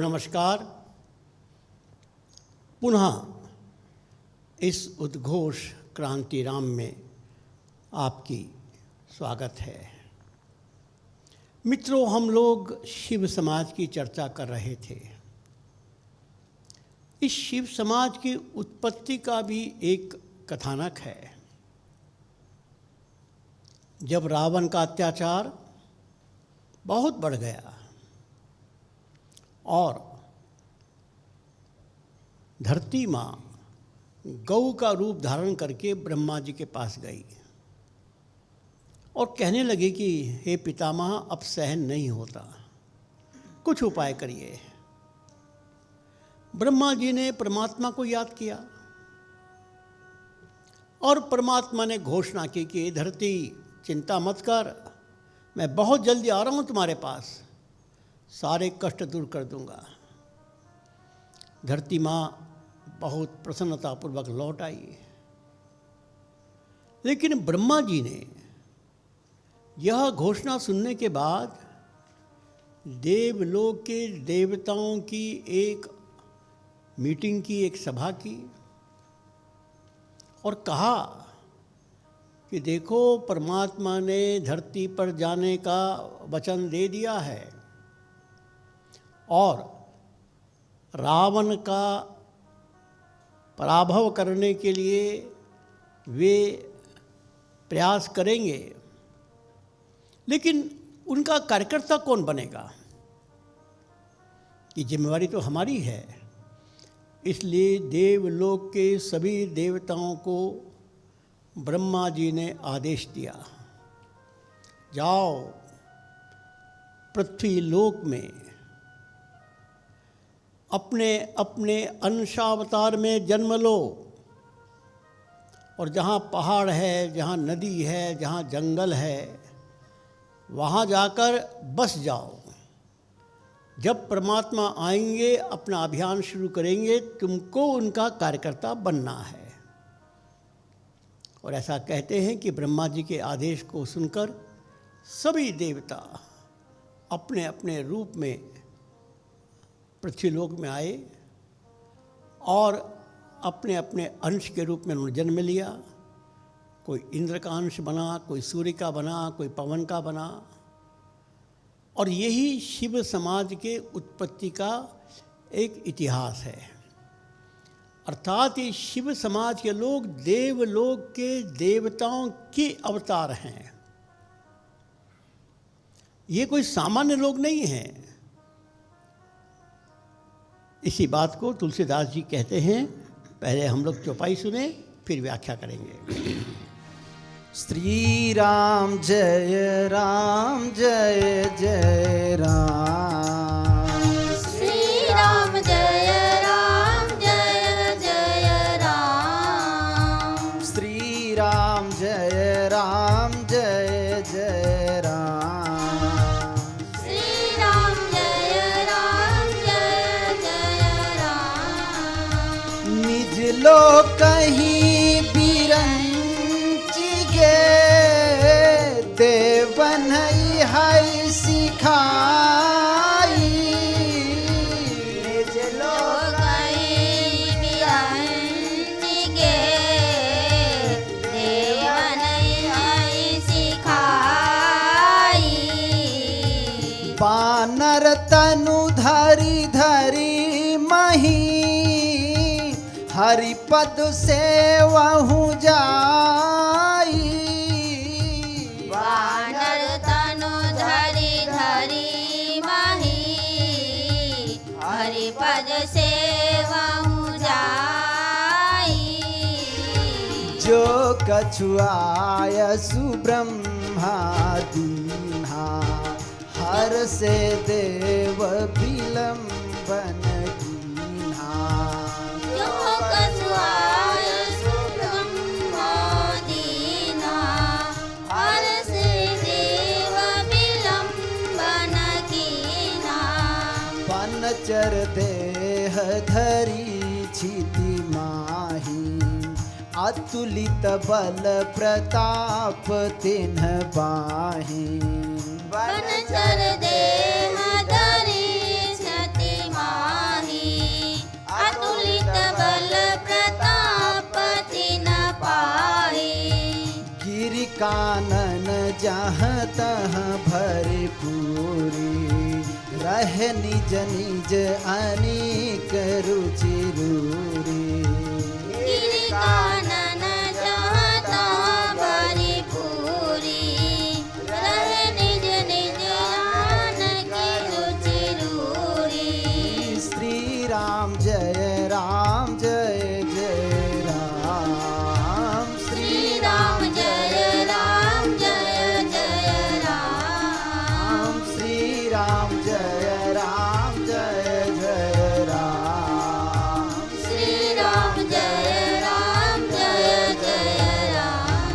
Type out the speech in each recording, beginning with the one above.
नमस्कार। पुनः इस उद्घोष क्रांति राम में आपकी स्वागत है। मित्रों, हम लोग शिव समाज की चर्चा कर रहे थे। इस शिव समाज की उत्पत्ति का भी एक कथानक है। जब रावण का अत्याचार बहुत बढ़ गया और धरती माँ गौ का रूप धारण करके ब्रह्मा जी के पास गई और कहने लगी कि हे पितामह, अब सहन नहीं होता, कुछ उपाय करिए। ब्रह्मा जी ने परमात्मा को याद किया और परमात्मा ने घोषणा की कि धरती, चिंता मत कर, मैं बहुत जल्दी आ रहा हूँ तुम्हारे पास, सारे कष्ट दूर कर दूंगा। धरती माँ बहुत प्रसन्नतापूर्वक लौट आई। लेकिन ब्रह्मा जी ने यह घोषणा सुनने के बाद देवलोक के देवताओं की एक मीटिंग की, एक सभा की और कहा कि देखो, परमात्मा ने धरती पर जाने का वचन दे दिया है और रावण का पराभव करने के लिए वे प्रयास करेंगे, लेकिन उनका कार्यकर्ता कौन बनेगा? ये जिम्मेवारी तो हमारी है। इसलिए देवलोक के सभी देवताओं को ब्रह्मा जी ने आदेश दिया, जाओ पृथ्वी लोक में अपने अपने अंशावतार में जन्म लो और जहाँ पहाड़ है, जहाँ नदी है, जहाँ जंगल है, वहाँ जाकर बस जाओ। जब परमात्मा आएंगे, अपना अभियान शुरू करेंगे, तुमको उनका कार्यकर्ता बनना है। और ऐसा कहते हैं कि ब्रह्मा जी के आदेश को सुनकर सभी देवता अपने अपने रूप में पृथ्वीलोक में आए और अपने अपने अंश के रूप में उन्होंने जन्म लिया। कोई इंद्र का अंश बना, कोई सूर्य का बना, कोई पवन का बना। और यही शिव समाज के उत्पत्ति का एक इतिहास है। अर्थात ये शिव समाज के लोग देवलोक के देवताओं के अवतार हैं। ये कोई सामान्य लोग नहीं हैं। इसी बात को तुलसीदास जी कहते हैं। पहले हम लोग चौपाई सुने, फिर व्याख्या करेंगे। श्री राम जय जय राम। श्री राम जय जय राम। श्री राम जय जय राम। श्री राम जय जय राम। निज लोक कहीं बिरंच गे, देवन है सिखाई। निज लोक बानर तनु धरी धरी मही, हरिपद से वहु जाई। वानर तनु धरी धरी मही, हरिपद से वहु जाई। जो कछुआय सुब्रह्मा दीन्हा, हर से देव विलंबन कीन्हा। जो कछुआय सुब्रह्मा दीन्हा, हर से देव विलंबन कीन्हा। बनचर देह धरी क्षिति माही, अतुलित बल प्रताप तिन्ह बाही। बनचर देह धरी क्षति माही, कानन जहाँ तहाँ भरपूरी, रह निज निज अनेक रुचि रूरी। गिरि कानन जहाँ तहाँ भरपूरी, रह निज निज अनेक रुचि रूरी। श्री राम जय राम जय जय राम। श्री राम जय राम जय जय राम। श्री राम जय राम जय जय राम। श्री राम जय राम जय जय राम।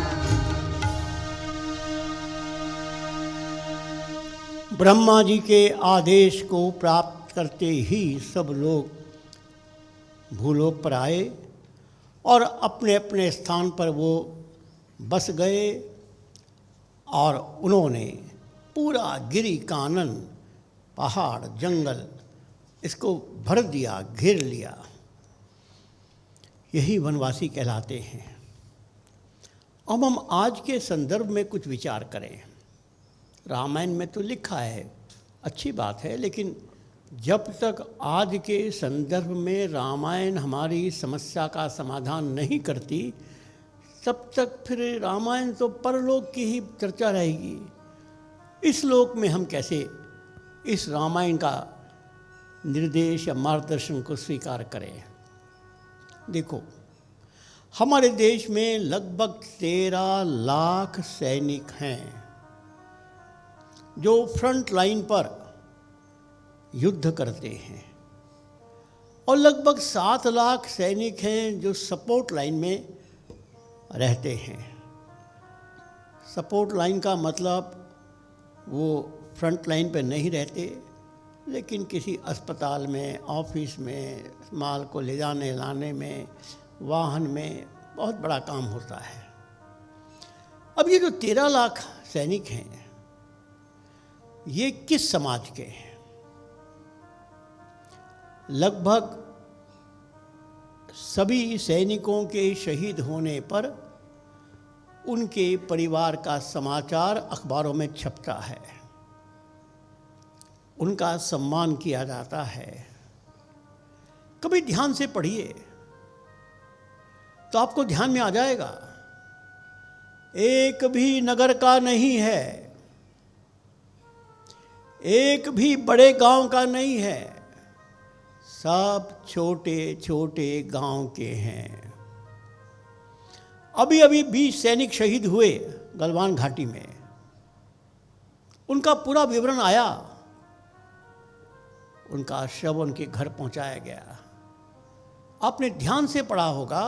ब्रह्मा जी के आदेश को प्राप्त करते ही सब लोग भूलोक पर आए और अपने अपने स्थान पर वो बस गए और उन्होंने पूरा गिरि कानन, पहाड़, जंगल इसको भर दिया, घेर लिया। यही वनवासी कहलाते हैं। अब हम आज के संदर्भ में कुछ विचार करें। रामायण में तो लिखा है, अच्छी बात है, लेकिन जब तक आज के संदर्भ में रामायण हमारी समस्या का समाधान नहीं करती, तब तक फिर रामायण तो परलोक की ही चर्चा रहेगी। इस लोक में हम कैसे इस रामायण का निर्देश या मार्गदर्शन को स्वीकार करें। देखो, हमारे देश में लगभग 13 लाख सैनिक हैं जो फ्रंट लाइन पर युद्ध करते हैं, और लगभग 7 लाख सैनिक हैं जो सपोर्ट लाइन में रहते हैं। सपोर्ट लाइन का मतलब वो फ्रंट लाइन पर नहीं रहते, लेकिन किसी अस्पताल में, ऑफिस में, माल को ले जाने लाने में, वाहन में बहुत बड़ा काम होता है। अब ये जो 13 लाख सैनिक हैं, ये किस समाज के हैं? लगभग सभी सैनिकों के शहीद होने पर उनके परिवार का समाचार अखबारों में छपता है, उनका सम्मान किया जाता है। कभी ध्यान से पढ़िए तो आपको ध्यान में आ जाएगा, एक भी नगर का नहीं है, एक भी बड़े गांव का नहीं है, सब छोटे छोटे गांव के हैं। अभी अभी 20 सैनिक शहीद हुए गलवान घाटी में, उनका पूरा विवरण आया, उनका शव उनके घर पहुंचाया गया। आपने ध्यान से पढ़ा होगा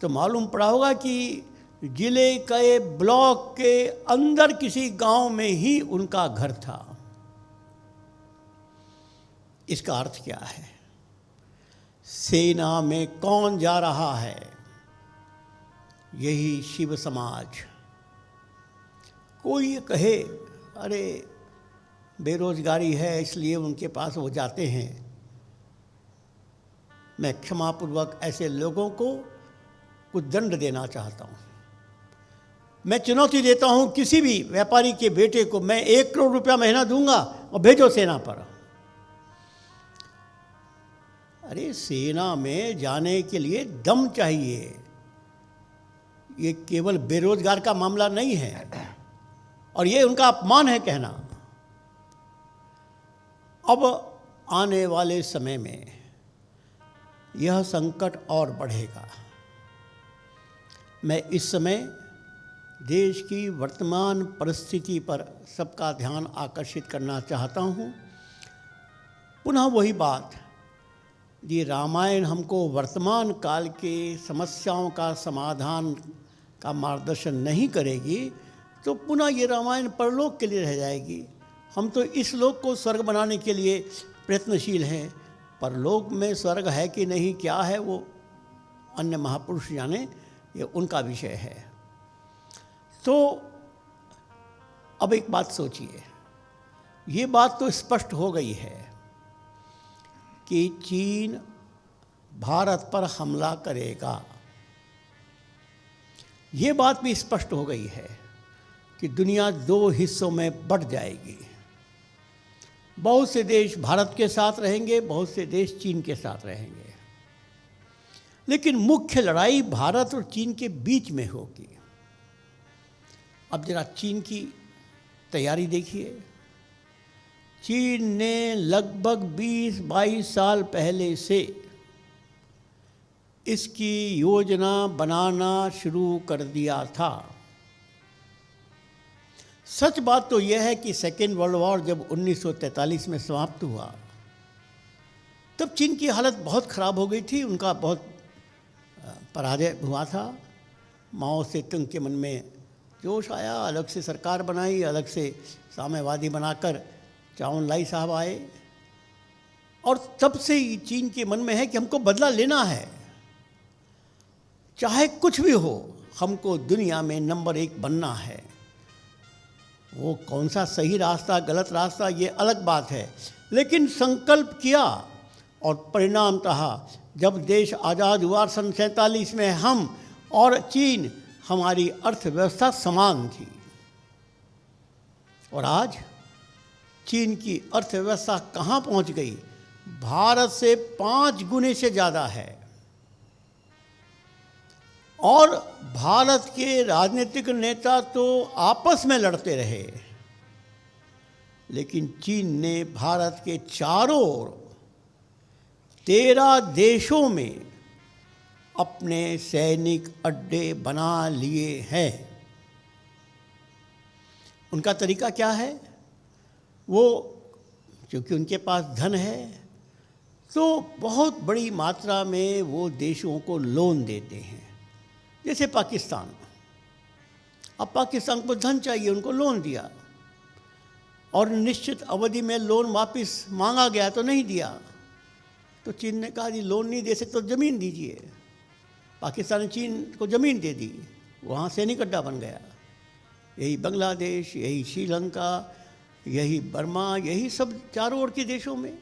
तो मालूम पड़ा होगा कि जिले के ब्लॉक के अंदर किसी गांव में ही उनका घर था। इसका अर्थ क्या है? सेना में कौन जा रहा है? यही शिव समाज। कोई कहे अरे बेरोजगारी है इसलिए उनके पास वो जाते हैं। मैं क्षमापूर्वक ऐसे लोगों को कुछ दंड देना चाहता हूँ। मैं चुनौती देता हूँ, किसी भी व्यापारी के बेटे को मैं 1 करोड़ रुपया महीना दूंगा और भेजो सेना पर। अरे सेना में जाने के लिए दम चाहिए, ये केवल बेरोजगार का मामला नहीं है, और ये उनका अपमान है कहना। अब आने वाले समय में यह संकट और बढ़ेगा। मैं इस समय देश की वर्तमान परिस्थिति पर सबका ध्यान आकर्षित करना चाहता हूँ। पुनः वही बात, ये रामायण हमको वर्तमान काल के समस्याओं का समाधान का मार्गदर्शन नहीं करेगी तो पुनः ये रामायण परलोक के लिए रह जाएगी। हम तो इस लोक को स्वर्ग बनाने के लिए प्रयत्नशील हैं। परलोक में स्वर्ग है कि नहीं, क्या है, वो अन्य महापुरुष जाने, ये उनका विषय है। तो अब एक बात सोचिए, ये बात तो स्पष्ट हो गई है कि चीन भारत पर हमला करेगा। ये बात भी स्पष्ट हो गई है। कि दुनिया दो हिस्सों में बंट जाएगी। बहुत से देश भारत के साथ रहेंगे, बहुत से देश चीन के साथ रहेंगे, लेकिन मुख्य लड़ाई भारत और चीन के बीच में होगी। अब जरा चीन की तैयारी देखिए। चीन ने लगभग 20-22 साल पहले से इसकी योजना बनाना शुरू कर दिया था। सच बात तो यह है कि सेकेंड वर्ल्ड वॉर जब 1943 में समाप्त हुआ, तब चीन की हालत बहुत ख़राब हो गई थी, उनका बहुत पराजय हुआ था। माओ से तुंग के मन में जोश आया, अलग से सरकार बनाई, अलग से साम्यवादी बनाकर चाओ लाई साहब आए, और तब से ही चीन के मन में है कि हमको बदला लेना है, चाहे कुछ भी हो, हमको दुनिया में नंबर 1 बनना है। वो कौन सा सही रास्ता गलत रास्ता ये अलग बात है, लेकिन संकल्प किया और परिणामतः जब देश आज़ाद हुआ सन 47 में, हम और चीन, हमारी अर्थव्यवस्था समान थी। और आज चीन की अर्थव्यवस्था कहाँ पहुँच गई? भारत से 5 गुने से ज़्यादा है। और भारत के राजनीतिक नेता तो आपस में लड़ते रहे, लेकिन चीन ने भारत के चारों ओर 13 देशों में अपने सैनिक अड्डे बना लिए हैं। उनका तरीका क्या है? वो क्योंकि उनके पास धन है, तो बहुत बड़ी मात्रा में वो देशों को लोन देते हैं। जैसे पाकिस्तान, अब पाकिस्तान को धन चाहिए, उनको लोन दिया, और निश्चित अवधि में लोन वापस मांगा गया तो नहीं दिया, तो चीन ने कहा जी लोन नहीं दे सकते तो ज़मीन दीजिए। पाकिस्तान ने चीन को ज़मीन दे दी, वहाँ सैनिक अड्डा बन गया। यही बांग्लादेश, यही श्रीलंका, यही बर्मा, यही सब चारों ओर के देशों में,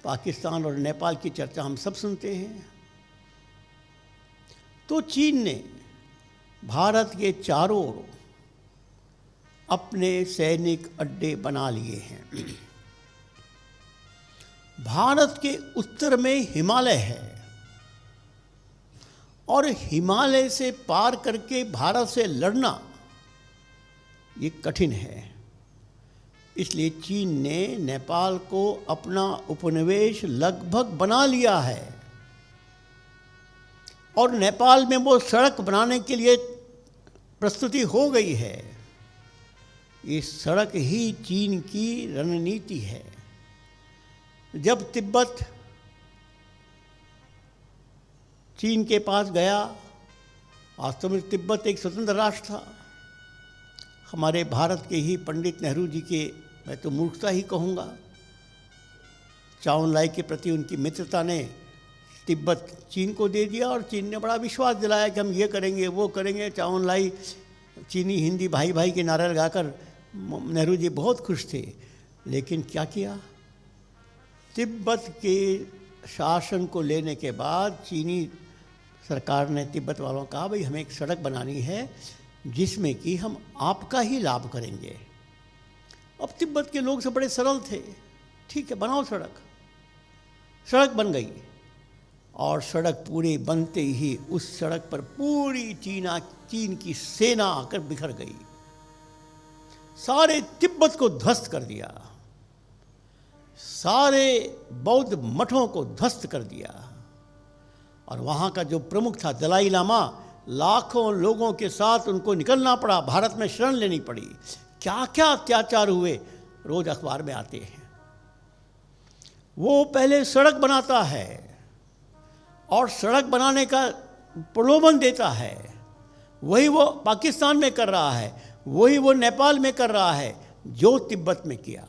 पाकिस्तान और नेपाल की चर्चा हम सब सुनते हैं। तो चीन ने भारत के चारों ओर अपने सैनिक अड्डे बना लिए हैं। भारत के उत्तर में हिमालय है, और हिमालय से पार करके भारत से लड़ना ये कठिन है। इसलिए चीन ने नेपाल को अपना उपनिवेश लगभग बना लिया है, और नेपाल में वो सड़क बनाने के लिए प्रस्तुति हो गई है। ये सड़क ही चीन की रणनीति है। जब तिब्बत चीन के पास गया, वास्तव में तिब्बत एक स्वतंत्र राष्ट्र था। हमारे भारत के ही पंडित नेहरू जी के, मैं तो मूर्खता ही कहूँगा, चाओ लाई के प्रति उनकी मित्रता ने तिब्बत चीन को दे दिया, और चीन ने बड़ा विश्वास दिलाया कि हम ये करेंगे वो करेंगे। चाओ लाई चीनी हिंदी भाई भाई के नारे लगाकर नेहरू जी बहुत खुश थे। लेकिन क्या किया? तिब्बत के शासन को लेने के बाद चीनी सरकार ने तिब्बत वालों को कहा भाई हमें एक सड़क बनानी है जिसमें कि हम आपका ही लाभ करेंगे। अब तिब्बत के लोग सब बड़े सरल थे, ठीक है बनाओ सड़क। सड़क बन गई, और सड़क पूरे बनते ही उस सड़क पर पूरी चीन की सेना आकर बिखर गई, सारे तिब्बत को ध्वस्त कर दिया, सारे बौद्ध मठों को ध्वस्त कर दिया। और वहाँ का जो प्रमुख था दलाई लामा, लाखों लोगों के साथ उनको निकलना पड़ा, भारत में शरण लेनी पड़ी। क्या क्या अत्याचार हुए रोज अखबार में आते हैं। वो पहले सड़क बनाता है और सड़क बनाने का प्रलोभन देता है, वही वो पाकिस्तान में कर रहा है, वही वो नेपाल में कर रहा है जो तिब्बत में किया।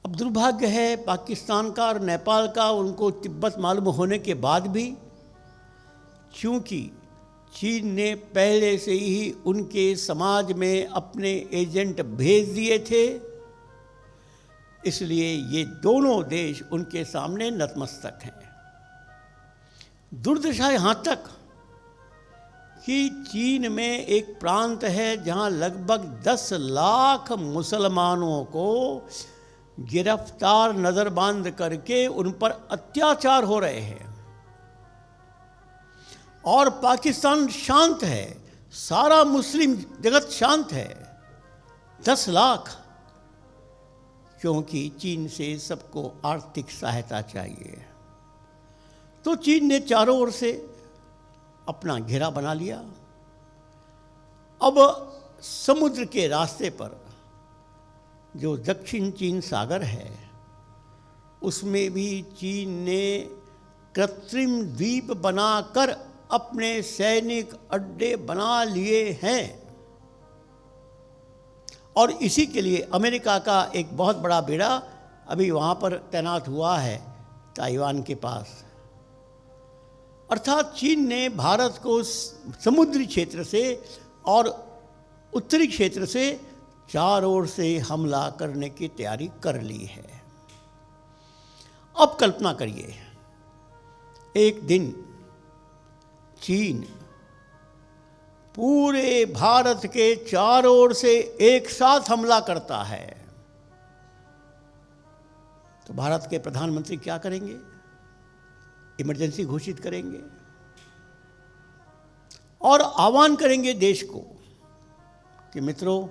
अब दुर्भाग्य है पाकिस्तान का और नेपाल का, उनको तिब्बत मालूम होने के बाद भी, क्योंकि चीन ने पहले से ही उनके समाज में अपने एजेंट भेज दिए थे, इसलिए ये दोनों देश उनके सामने नतमस्तक हैं। दुर्दशा यहाँ तक कि चीन में एक प्रांत है जहां लगभग 10 लाख मुसलमानों को गिरफ्तार नजरबंद करके उन पर अत्याचार हो रहे हैं, और पाकिस्तान शांत है, सारा मुस्लिम जगत शांत है। 10 लाख, क्योंकि चीन से सबको आर्थिक सहायता चाहिए। तो चीन ने चारों ओर से अपना घेरा बना लिया। अब समुद्र के रास्ते पर जो दक्षिण चीन सागर है, उसमें भी चीन ने कृत्रिम द्वीप बनाकर अपने सैनिक अड्डे बना लिए हैं, और इसी के लिए अमेरिका का एक बहुत बड़ा बेड़ा अभी वहाँ पर तैनात हुआ है ताइवान के पास। अर्थात चीन ने भारत को समुद्री क्षेत्र से और उत्तरी क्षेत्र से चारों ओर से हमला करने की तैयारी कर ली है। अब कल्पना करिए, एक दिन चीन पूरे भारत के चारों ओर से एक साथ हमला करता है, तो भारत के प्रधानमंत्री क्या करेंगे? इमरजेंसी घोषित करेंगे और आह्वान करेंगे देश को कि मित्रों,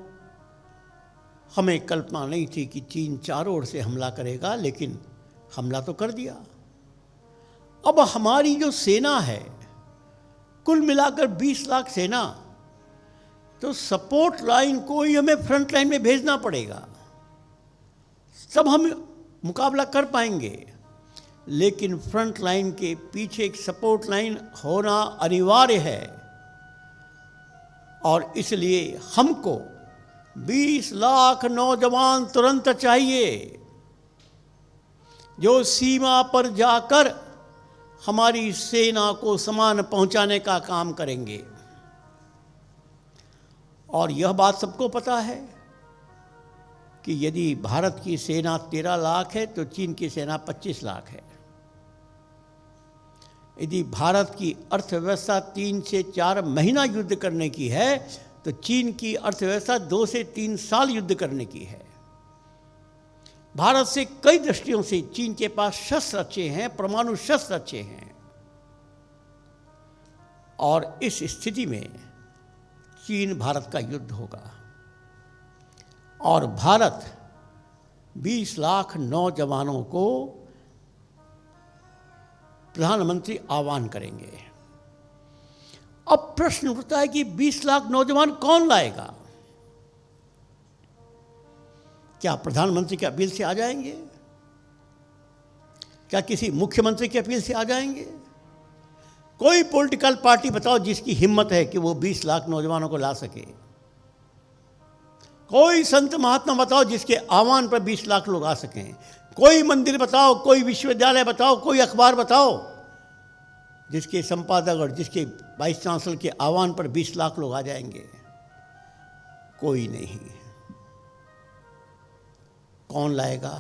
हमें कल्पना नहीं थी कि चीन चारों ओर से हमला करेगा, लेकिन हमला तो कर दिया। अब हमारी जो सेना है, कुल मिलाकर 20 लाख सेना, तो सपोर्ट लाइन को ही हमें फ्रंट लाइन में भेजना पड़ेगा, तब हम मुकाबला कर पाएंगे। लेकिन फ्रंट लाइन के पीछे एक सपोर्ट लाइन होना अनिवार्य है, और इसलिए हमको 20 लाख नौजवान तुरंत चाहिए, जो सीमा पर जाकर हमारी सेना को सामान पहुंचाने का काम करेंगे। और यह बात सबको पता है कि यदि भारत की सेना 13 लाख है तो चीन की सेना 25 लाख है। यदि भारत की अर्थव्यवस्था 3 से 4 महीना युद्ध करने की है, तो चीन की अर्थव्यवस्था 2 से 3 साल युद्ध करने की है। भारत से कई दृष्टियों से चीन के पास शस्त्र अच्छे हैं, परमाणु शस्त्र अच्छे हैं, और इस स्थिति में चीन भारत का युद्ध होगा, और भारत 20 लाख नौजवानों को प्रधानमंत्री आह्वान करेंगे। अब प्रश्न उठता है कि 20 लाख नौजवान कौन लाएगा? क्या प्रधानमंत्री की अपील से आ जाएंगे? क्या किसी मुख्यमंत्री की अपील से आ जाएंगे? कोई पॉलिटिकल पार्टी बताओ जिसकी हिम्मत है कि वो 20 लाख नौजवानों को ला सके। कोई संत महात्मा बताओ जिसके आह्वान पर 20 लाख लोग आ सकें। कोई मंदिर बताओ, कोई विश्वविद्यालय बताओ, कोई अखबार बताओ जिसके संपादक और जिसके वाइस चांसलर के आह्वान पर 20 लाख लोग आ जाएंगे। कोई नहीं। कौन लाएगा?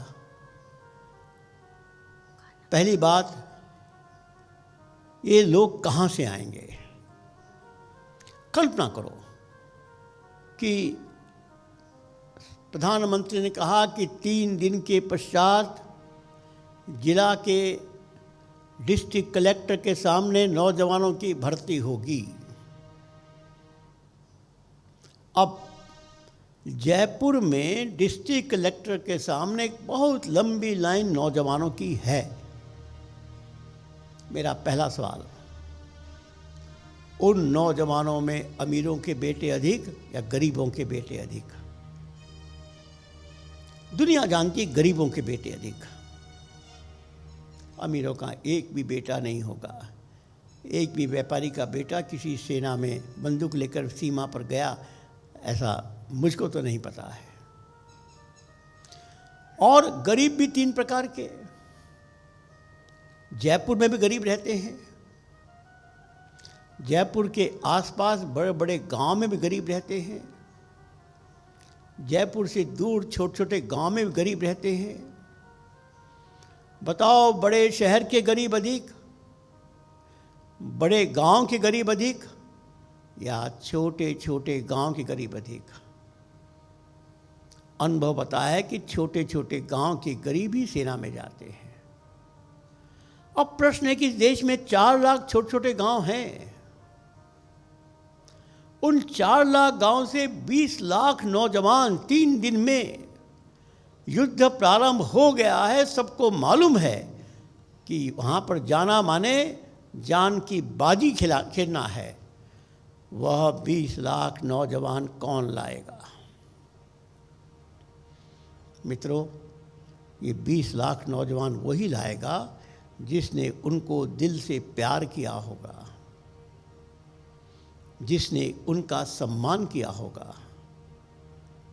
पहली बात, ये लोग कहाँ से आएंगे? कल्पना करो कि प्रधानमंत्री ने कहा कि 3 दिन के पश्चात जिला के डिस्ट्रिक्ट कलेक्टर के सामने नौजवानों की भर्ती होगी। अब जयपुर में डिस्ट्रिक्ट कलेक्टर के सामने एक बहुत लंबी लाइन नौजवानों की है। मेरा पहला सवाल, उन नौजवानों में अमीरों के बेटे अधिक या गरीबों के बेटे अधिक? दुनिया जानती है गरीबों के बेटे अधिक। अमीरों का एक भी बेटा नहीं होगा। एक भी व्यापारी का बेटा किसी सेना में बंदूक लेकर सीमा पर गया, ऐसा मुझको तो नहीं पता है। और गरीब भी 3 प्रकार के। जयपुर में भी गरीब रहते हैं, जयपुर के आसपास बड़े बड़े गांव में भी गरीब रहते हैं, जयपुर से दूर छोटे छोटे गांव में भी गरीब रहते हैं। बताओ, बड़े शहर के गरीब अधिक, बड़े गांव के गरीब अधिक, या छोटे छोटे गांव के करीब अधिक। अनुभव बताया है कि छोटे छोटे गांव के गरीब ही सेना में जाते हैं। अब प्रश्न है कि इस देश में 4 लाख छोटे छोटे गांव हैं। उन 4 लाख गांव से 20 लाख नौजवान 3 दिन में युद्ध प्रारंभ हो गया है। सबको मालूम है कि वहाँ पर जाना माने जान की बाजी खेलना है। वह 20 लाख नौजवान कौन लाएगा? मित्रों, ये 20 लाख नौजवान वही लाएगा जिसने उनको दिल से प्यार किया होगा, जिसने उनका सम्मान किया होगा,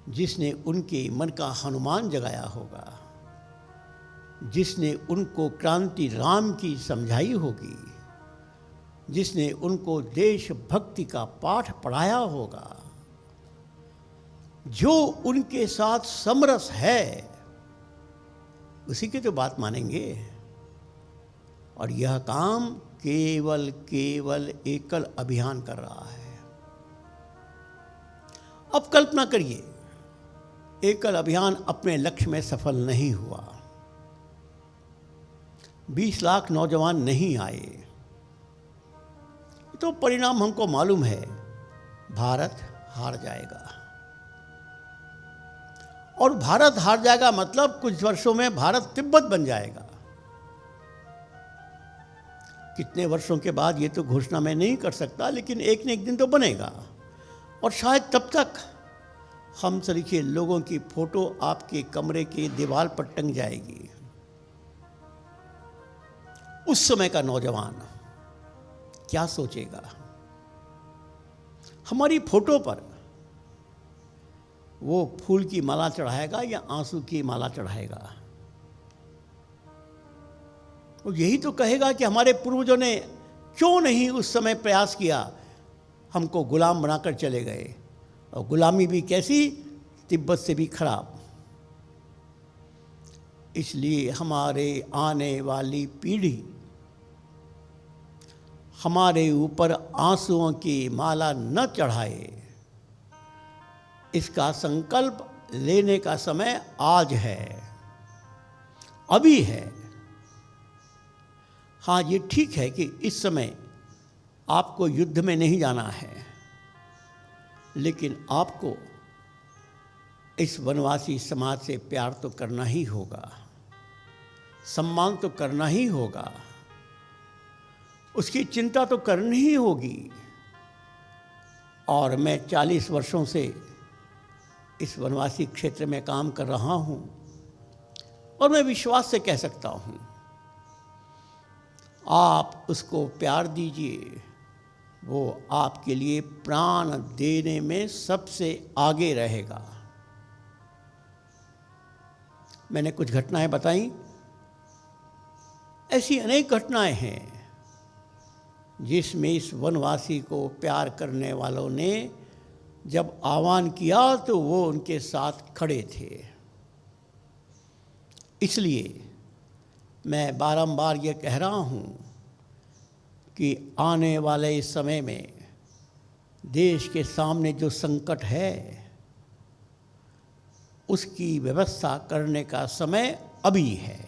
जिसने उनके मन का हनुमान जगाया होगा, जिसने उनको क्रांति राम की समझाई होगी, जिसने उनको देशभक्ति का पाठ पढ़ाया होगा, जो उनके साथ समरस है, उसी की तो बात मानेंगे। और यह काम केवल एकल अभियान कर रहा है। अब कल्पना करिए, एकल अभियान अपने लक्ष्य में सफल नहीं हुआ, 20 लाख नौजवान नहीं आए, तो परिणाम हमको मालूम है, भारत हार जाएगा। और भारत हार जाएगा मतलब कुछ वर्षों में भारत तिब्बत बन जाएगा। कितने वर्षों के बाद ये तो घोषणा मैं नहीं कर सकता, लेकिन एक न एक दिन तो बनेगा। और शायद तब तक हम सरीखे लोगों की फोटो आपके कमरे के दीवार पर टंग जाएगी। उस समय का नौजवान क्या सोचेगा? हमारी फोटो पर वो फूल की माला चढ़ाएगा या आंसू की माला चढ़ाएगा? वो यही तो कहेगा कि हमारे पूर्वजों ने क्यों नहीं उस समय प्रयास किया, हमको गुलाम बनाकर चले गए। और गुलामी भी कैसी, तिब्बत से भी खराब। इसलिए हमारे आने वाली पीढ़ी हमारे ऊपर आंसुओं की माला न चढ़ाए, इसका संकल्प लेने का समय आज है, अभी है। हाँ, ये ठीक है कि इस समय आपको युद्ध में नहीं जाना है, लेकिन आपको इस वनवासी समाज से प्यार तो करना ही होगा, सम्मान तो करना ही होगा, उसकी चिंता तो करनी ही होगी। और मैं 40 वर्षों से इस वनवासी क्षेत्र में काम कर रहा हूँ और मैं विश्वास से कह सकता हूँ, आप उसको प्यार दीजिए, वो आपके लिए प्राण देने में सबसे आगे रहेगा। मैंने कुछ घटनाएं बताई, ऐसी अनेक घटनाएं हैं जिसमें इस वनवासी को प्यार करने वालों ने जब आह्वान किया तो वो उनके साथ खड़े थे। इसलिए मैं बारंबार ये कह रहा हूँ कि आने वाले इस समय में देश के सामने जो संकट है उसकी व्यवस्था करने का समय अभी है।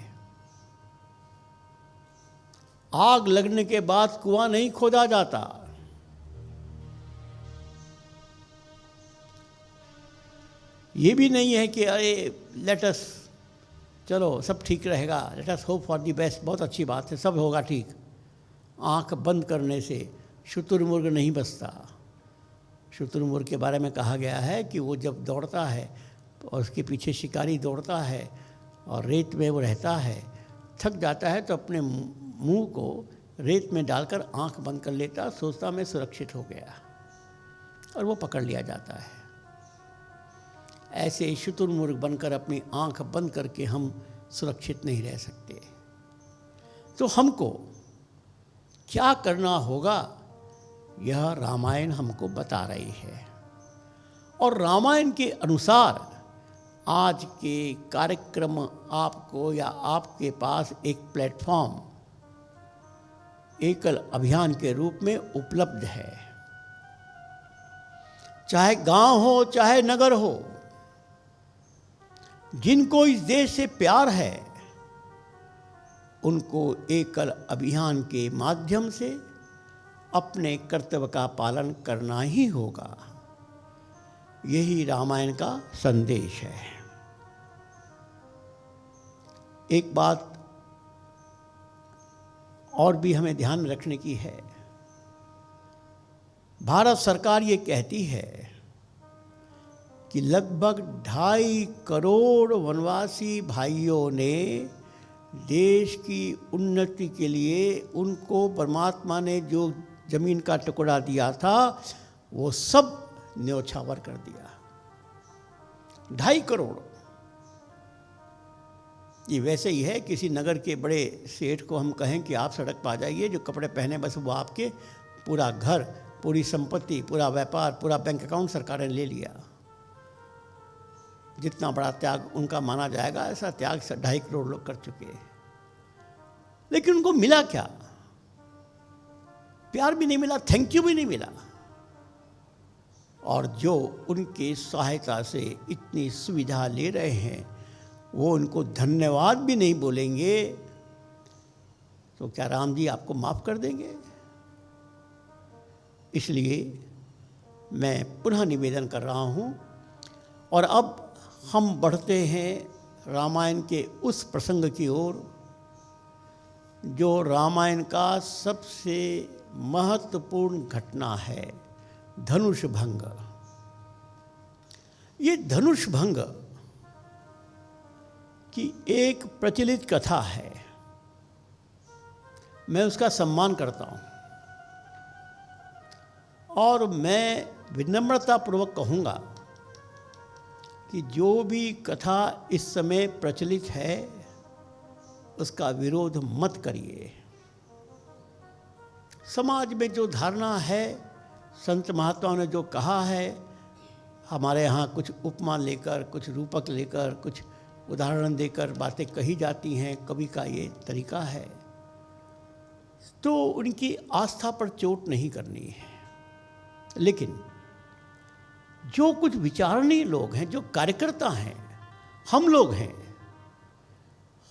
आग लगने के बाद कुआं नहीं खोदा जाता। ये भी नहीं है कि अरे लेट अस, चलो सब ठीक रहेगा, let us hope for the best, बहुत अच्छी बात है, सब होगा ठीक। आंख बंद करने से शुतुरमुर्ग नहीं बचता। शुतुरमुर्ग के बारे में कहा गया है कि वो जब दौड़ता है और उसके पीछे शिकारी दौड़ता है और रेत में वो रहता है, थक जाता है तो अपने मुंह को रेत में डालकर आंख बंद कर लेता, सोचता मैं सुरक्षित हो गया, और वो पकड़ लिया जाता है। ऐसे शुतुरमुर्ग बनकर अपनी आंख बंद करके हम सुरक्षित नहीं रह सकते। तो हमको क्या करना होगा, यह रामायण हमको बता रही है। और रामायण के अनुसार आज के कार्यक्रम आपको या आपके पास एक प्लेटफॉर्म एकल अभियान के रूप में उपलब्ध है। चाहे गांव हो चाहे नगर हो, जिनको इस देश से प्यार है, उनको एकल अभियान के माध्यम से अपने कर्तव्य का पालन करना ही होगा। यही रामायण का संदेश है। एक बात और भी हमें ध्यान में रखने की है। भारत सरकार ये कहती है कि लगभग 2.5 करोड़ वनवासी भाइयों ने देश की उन्नति के लिए उनको परमात्मा ने जो जमीन का टुकड़ा दिया था वो सब न्योछावर कर दिया। 2.5 करोड़। ये वैसे ही है, किसी नगर के बड़े सेठ को हम कहें कि आप सड़क पर आ जाइए, जो कपड़े पहने बस वो आपके, पूरा घर, पूरी संपत्ति, पूरा व्यापार, पूरा बैंक अकाउंट सरकार ने ले लिया। जितना बड़ा त्याग उनका माना जाएगा, ऐसा त्याग 2.5 करोड़ लोग कर चुके हैं। लेकिन उनको मिला क्या? प्यार भी नहीं मिला, थैंक यू भी नहीं मिला। और जो उनके सहायता से इतनी सुविधा ले रहे हैं, वो उनको धन्यवाद भी नहीं बोलेंगे, तो क्या राम जी आपको माफ़ कर देंगे? इसलिए मैं पुनः निवेदन कर रहा हूँ। और अब हम बढ़ते हैं रामायण के उस प्रसंग की ओर जो रामायण का सबसे महत्वपूर्ण घटना है, धनुष भंग। ये धनुष भंग की एक प्रचलित कथा है, मैं उसका सम्मान करता हूँ और मैं विनम्रतापूर्वक कहूँगा कि जो भी कथा इस समय प्रचलित है उसका विरोध मत करिए। समाज में जो धारणा है, संत महात्माओं ने जो कहा है, हमारे यहाँ कुछ उपमा लेकर, कुछ रूपक लेकर, कुछ उदाहरण देकर बातें कही जाती हैं, कवि का ये तरीका है, तो उनकी आस्था पर चोट नहीं करनी है। लेकिन जो कुछ विचारणीय लोग हैं, जो कार्यकर्ता हैं, हम लोग हैं,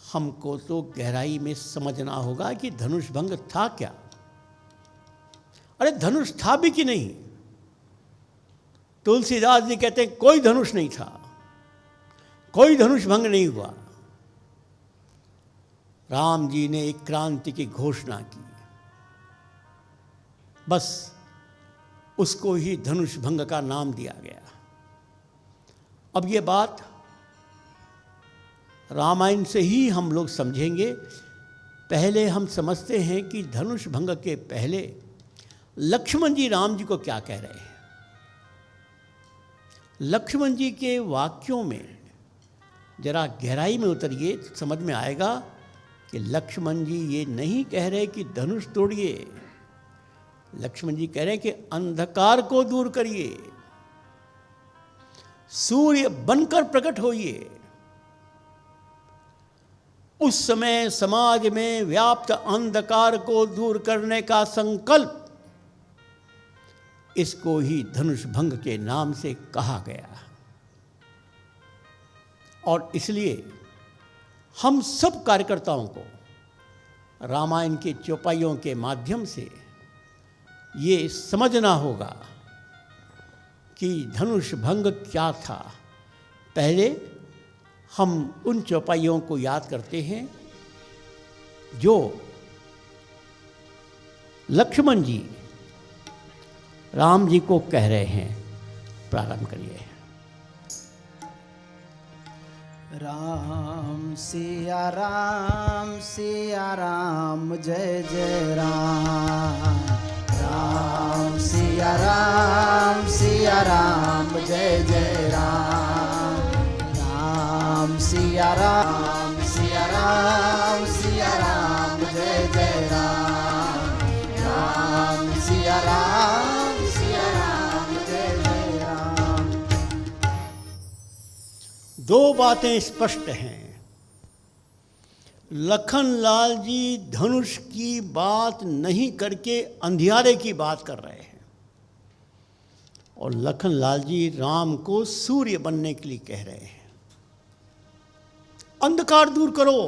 हमको तो गहराई में समझना होगा कि धनुष भंग था क्या। अरे धनुष था भी कि नहीं? तुलसीदास जी कहते हैं कोई धनुष नहीं था, कोई धनुष भंग नहीं हुआ। राम जी ने एक क्रांति की घोषणा की, बस उसको ही धनुष भंग का नाम दिया गया। अब ये बात रामायण से ही हम लोग समझेंगे। पहले हम समझते हैं कि धनुष भंग के पहले लक्ष्मण जी राम जी को क्या कह रहे हैं। लक्ष्मण जी के वाक्यों में जरा गहराई में उतरिए तो समझ में आएगा कि लक्ष्मण जी ये नहीं कह रहे कि धनुष तोड़िए, लक्ष्मण जी कह रहे हैं कि अंधकार को दूर करिए, सूर्य बनकर प्रकट होइए। उस समय समाज में व्याप्त अंधकार को दूर करने का संकल्प, इसको ही धनुष भंग के नाम से कहा गया। और इसलिए हम सब कार्यकर्ताओं को रामायण के चौपाइयों के माध्यम से ये समझना होगा कि धनुष भंग क्या था। पहले हम उन चौपाइयों को याद करते हैं जो लक्ष्मण जी राम जी को कह रहे हैं। प्रारंभ करिए। राम सिया राम जय जय राम। राम सिया राम जय जय राम। राम सिया राम जय जय राम। राम सिया राम जय जय राम। दो बातें स्पष्ट हैं। लखनलाल जी धनुष की बात नहीं करके अंधियारे की बात कर रहे हैं। और लखनलाल जी राम को सूर्य बनने के लिए कह रहे हैं। अंधकार दूर करो।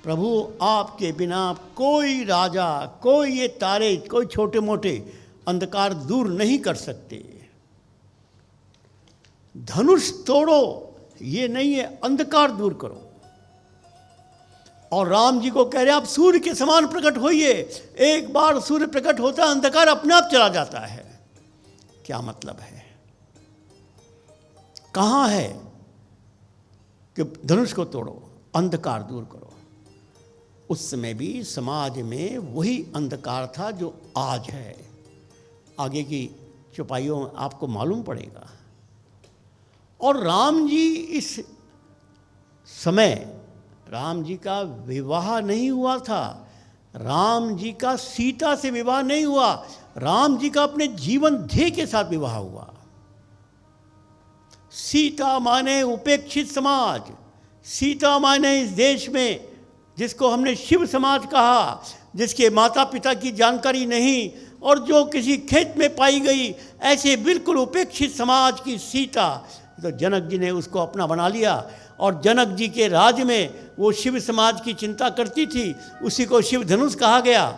प्रभु आपके बिना कोई राजा, कोई ये तारे, कोई छोटे मोटे अंधकार दूर नहीं कर सकते। धनुष तोड़ो, ये नहीं है, अंधकार दूर करो। और राम जी को कह रहे हैं आप सूर्य के समान प्रकट होइए। एक बार सूर्य प्रकट होता है, अंधकार अपने आप चला जाता है। क्या मतलब है? कहाँ है कि धनुष को तोड़ो, अंधकार दूर करो। उस समय भी समाज में वही अंधकार था जो आज है। आगे की चौपाइयों में आपको मालूम पड़ेगा। और राम जी इस समय, राम जी का विवाह नहीं हुआ था। राम जी का सीता से विवाह नहीं हुआ। राम जी का अपने जीवन ध्येय के साथ विवाह हुआ। सीता माने उपेक्षित समाज। सीता माने इस देश में जिसको हमने शिव समाज कहा, जिसके माता पिता की जानकारी नहीं और जो किसी खेत में पाई गई, ऐसे बिल्कुल उपेक्षित समाज की सीता, तो जनक जी ने उसको अपना बना लिया। और जनक जी के राज्य में वो शिव समाज की चिंता करती थी, उसी को शिव धनुष कहा गया।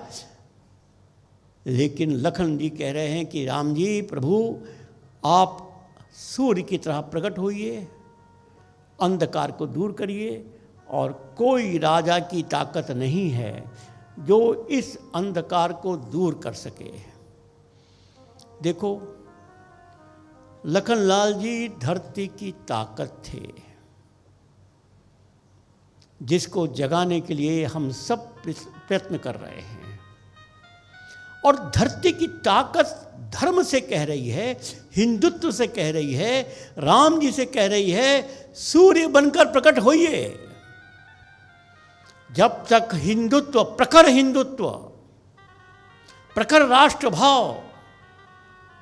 लेकिन लखन जी कह रहे हैं कि राम जी, प्रभु आप सूर्य की तरह प्रकट होइए, अंधकार को दूर करिए, और कोई राजा की ताकत नहीं है जो इस अंधकार को दूर कर सके। देखो, लखनलाल जी धरती की ताकत थे, जिसको जगाने के लिए हम सब प्रयत्न कर रहे हैं। और धरती की ताकत धर्म से कह रही है, हिंदुत्व से कह रही है, राम जी से कह रही है, सूर्य बनकर प्रकट होइए। जब तक हिंदुत्व, प्रखर राष्ट्र भाव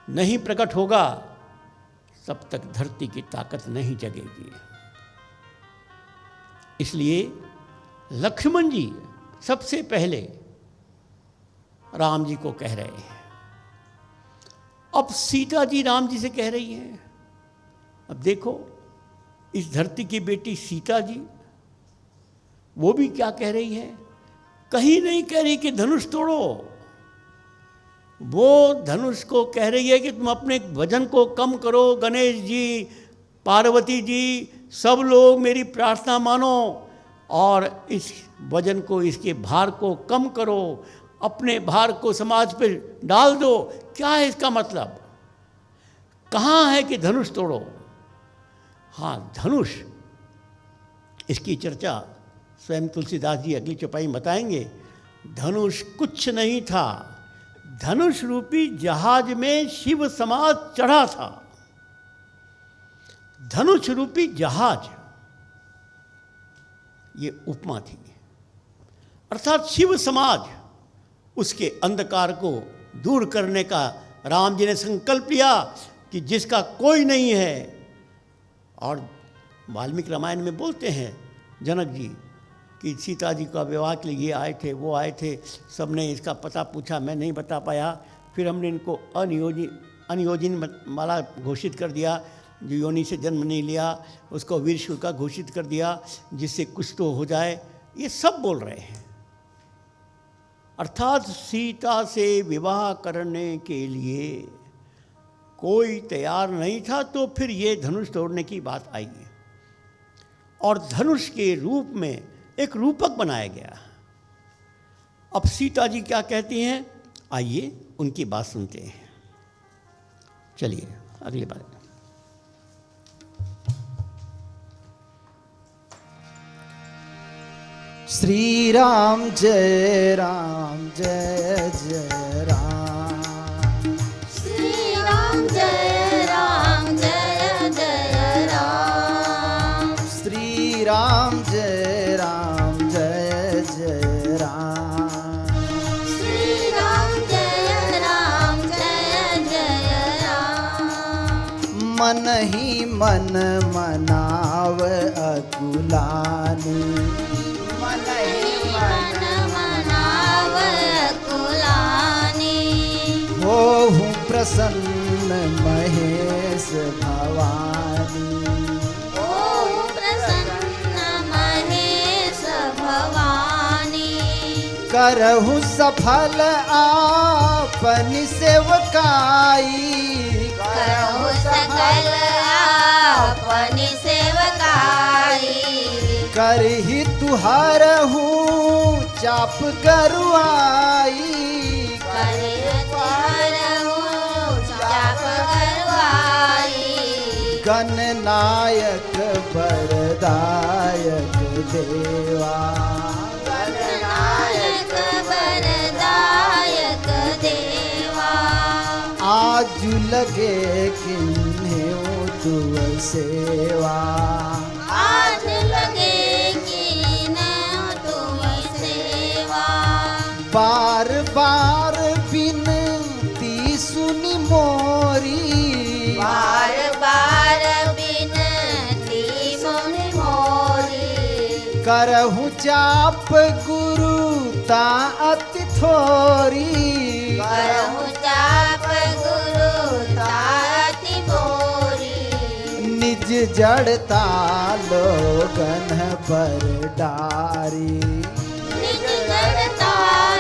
नहीं प्रकट होगा, तब तक धरती की ताकत नहीं जगेगी। इसलिए लक्ष्मण जी सबसे पहले राम जी को कह रहे हैं। अब सीता जी राम जी से कह रही हैं। अब देखो, इस धरती की बेटी सीता जी, वो भी क्या कह रही है? कहीं नहीं कह रही कि धनुष तोड़ो। वो धनुष को कह रही है कि तुम अपने वजन को कम करो। गणेश जी, पार्वती जी, सब लोग मेरी प्रार्थना मानो और इस वजन को, इसके भार को कम करो, अपने भार को समाज पर डाल दो। क्या है इसका मतलब? कहाँ है कि धनुष तोड़ो? हाँ, धनुष, इसकी चर्चा स्वयं तुलसीदास जी अगली चौपाई में बताएंगे। धनुष कुछ नहीं था, धनुष रूपी जहाज में शिव समाज चढ़ा था। धनुष रूपी जहाज, ये उपमा थी। अर्थात शिव समाज, उसके अंधकार को दूर करने का राम जी ने संकल्प लिया कि जिसका कोई नहीं है। और वाल्मीकि रामायण में बोलते हैं जनक जी कि सीता जी का विवाह के लिए ये आए थे, वो आए थे, सबने इसका पता पूछा, मैं नहीं बता पाया। फिर हमने इनको अनियोजिन माला घोषित कर दिया, जो योनि से जन्म नहीं लिया उसको वीर शुल्का घोषित कर दिया, जिससे कुछ तो हो जाए। ये सब बोल रहे हैं। अर्थात सीता से विवाह करने के लिए कोई तैयार नहीं था, तो फिर ये धनुष तोड़ने की बात आई। और धनुष के रूप में एक रूपक बनाया गया। अब सीता जी क्या कहती हैं, आइए उनकी बात सुनते हैं। चलिए अगली बात। श्री राम जय राम, जय जय राम। श्री राम जय राम, जय जय राम। श्री राम जय राम, जय जय राम। श्री राम जय राम, जय जय राम। मन ही मन मनाव अकुलानी, मन ही मन मनाव कुलानी। होहु प्रसन्न महेश भवानी। ओम प्रसन्न महेश भवानी। करहु सफल आपनि सेवकाई। करहु सकल आपनि सेवकाई। करहि तुहरहु चाप गरुआई। करहु चाप गरुआई। गणनायक वरदायक देवा। गणनायक वरदायक देवा। आज लगे किन्हें तुअ सेवा। आज लगे कीन तुम सेवा। बार बार बिनती सुनी मोरी। बार बार बिनती सुन मोरी। करहु चाप गुरु ता अति थोरी। करहु चाप गुरु ताति मोरी। निज जड़ता लोगन पर डारी। निज जड़ता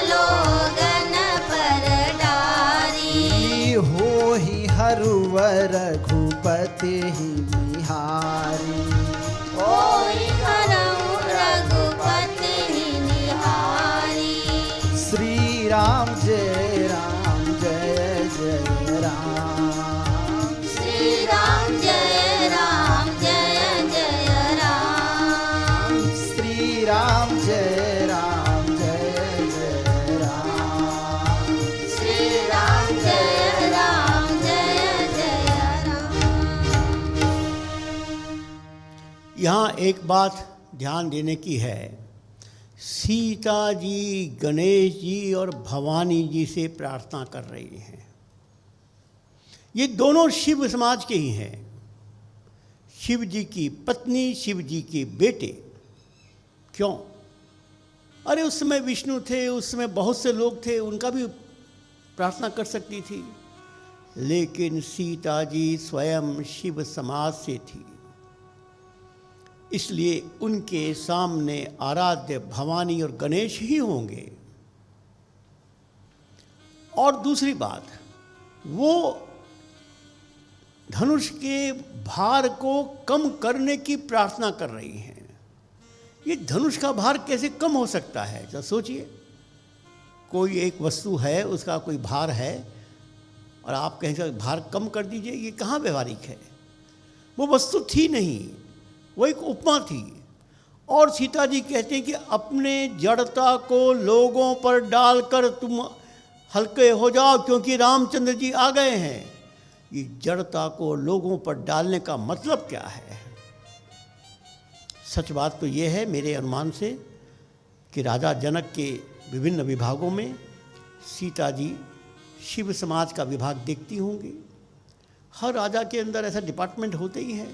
लोगन पर डारी। हो ही हरुवर रघुपति ही निहारी। ओई हरऊ रघुपति निहारी। श्री राम जय राम जय जय राम। श्री राम जय राम जय जय राम। श्री राम जय राम जय जय राम। श्री राम जय राम जय जय राम। यहाँ एक बात ध्यान देने की है, सीता जी गणेश जी और भवानी जी से प्रार्थना कर रही हैं। ये दोनों शिव समाज के ही हैं, शिव जी की पत्नी, शिव जी के बेटे। क्यों? अरे उस समय विष्णु थे, उस समय बहुत से लोग थे, उनका भी प्रार्थना कर सकती थी, लेकिन सीता जी स्वयं शिव समाज से थी, इसलिए उनके सामने आराध्य भवानी और गणेश ही होंगे। और दूसरी बात, वो धनुष के भार को कम करने की प्रार्थना कर रही हैं। ये धनुष का भार कैसे कम हो सकता है? तो सोचिए, कोई एक वस्तु है, उसका कोई भार है और आप कहेंगे भार कम कर दीजिए, ये कहाँ व्यवहारिक है? वो वस्तु थी नहीं, वो एक उपमा थी। और सीता जी कहते हैं कि अपने जड़ता को लोगों पर डालकर तुम हल्के हो जाओ, क्योंकि रामचंद्र जी आ गए हैं। ये जड़ता को लोगों पर डालने का मतलब क्या है? सच बात तो ये है मेरे अनुमान से कि राजा जनक के विभिन्न विभागों में सीता जी शिव समाज का विभाग देखती होंगी। हर राजा के अंदर ऐसा डिपार्टमेंट होते ही हैं,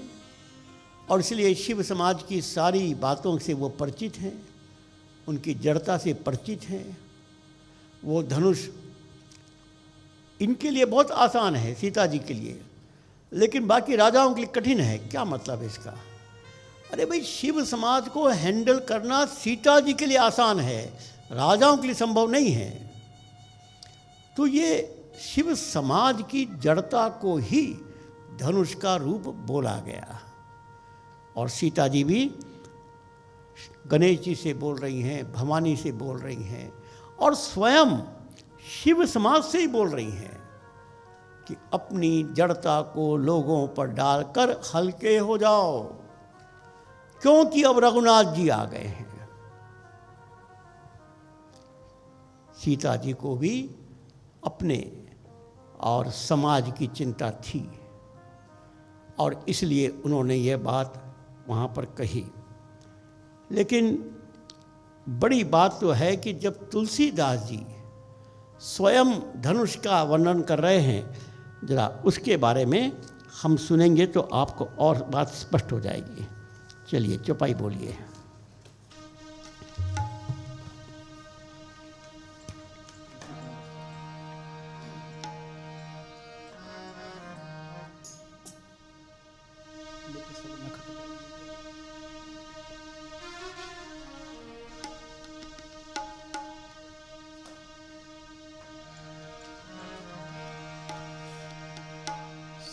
और इसलिए शिव समाज की सारी बातों से वो परिचित हैं, उनकी जड़ता से परिचित हैं। वो धनुष इनके लिए बहुत आसान है, सीता जी के लिए, लेकिन बाकी राजाओं के लिए कठिन है। क्या मतलब है इसका? अरे भाई, शिव समाज को हैंडल करना सीता जी के लिए आसान है, राजाओं के लिए संभव नहीं है। तो ये शिव समाज की जड़ता को ही धनुष का रूप बोला गया। और सीता जी भी गणेश जी से बोल रही हैं, भवानी से बोल रही हैं, और स्वयं शिव समाज से ही बोल रही हैं कि अपनी जड़ता को लोगों पर डालकर हल्के हो जाओ, क्योंकि अब रघुनाथ जी आ गए हैं। सीता जी को भी अपने और समाज की चिंता थी, और इसलिए उन्होंने यह बात वहाँ पर कही। लेकिन बड़ी बात तो है कि जब तुलसीदास जी स्वयं धनुष का वर्णन कर रहे हैं, जरा उसके बारे में हम सुनेंगे तो आपको और बात स्पष्ट हो जाएगी। चलिए चौपाई बोलिए।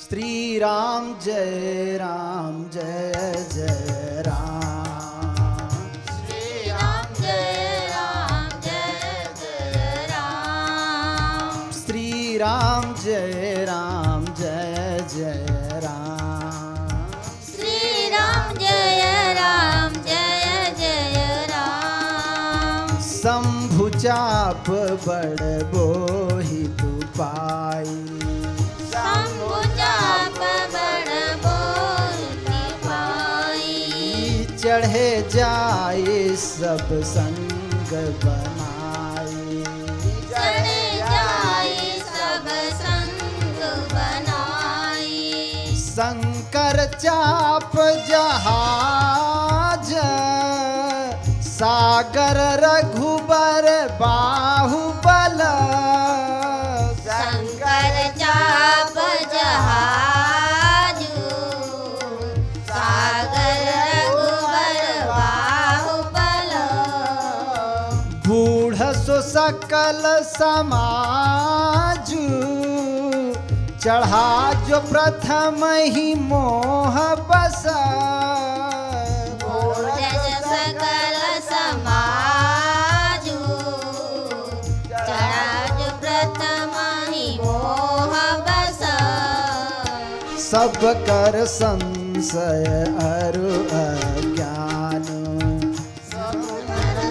श्री राम जय जय राम। श्री राम जय जय राम। श्री राम जय जय राम। श्री राम जय जय राम। शंभु चाप बड़ बोहि तू पाई। शंभु चाप बड़ बोहि पाई। चढ़े जाए सब संग बनाई। चढ़े जाए सब संग बनाई। शंकर चाप जहाज सागर रघुबर बाहुबल। शंकर चाप जहाजु सागर रघुबर बाहुबल। बूढ़ सो सकल समाजु चढ़ा जो प्रथम ही मोह बस। सकल समाजु चढ़ा जो प्रथम ही मोह बस। सब कर संशय अरु अज्ञान।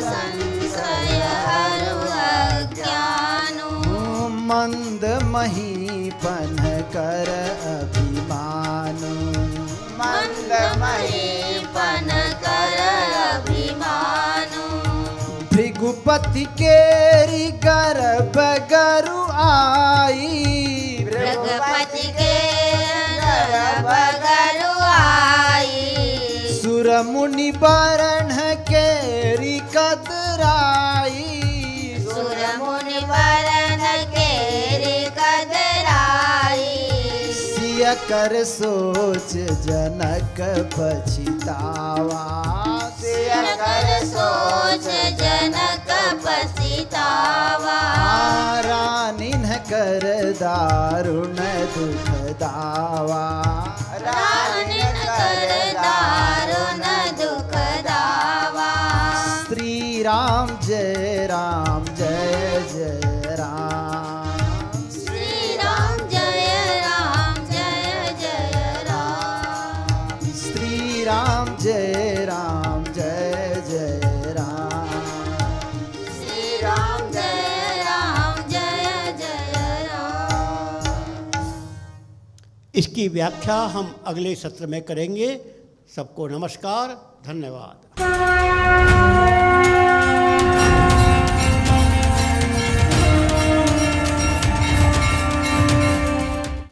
संशय अरु अज्ञानु। मंद महीपन कर अभिमान। मंद महीपन कर अभिमानु। भृगुपति केरी गर्भ गरु आई। भृगुपति के गर्भ गरु आई। सुर मुनि वरण केरी कतराई। सुर मुनि वरण केरी कदराई। सिय कर सोच जनक पछितावा। सिय कर सोच जनक पछितावा। रानिन कर दारुण दुख दावा। रानिन कर दारुण दुख दावा। श्री राम जय जय राम। श्री राम जय जय राम। श्री राम जय जय राम। श्री राम जय जय राम। इसकी व्याख्या हम अगले सत्र में करेंगे। सबको नमस्कार, धन्यवाद।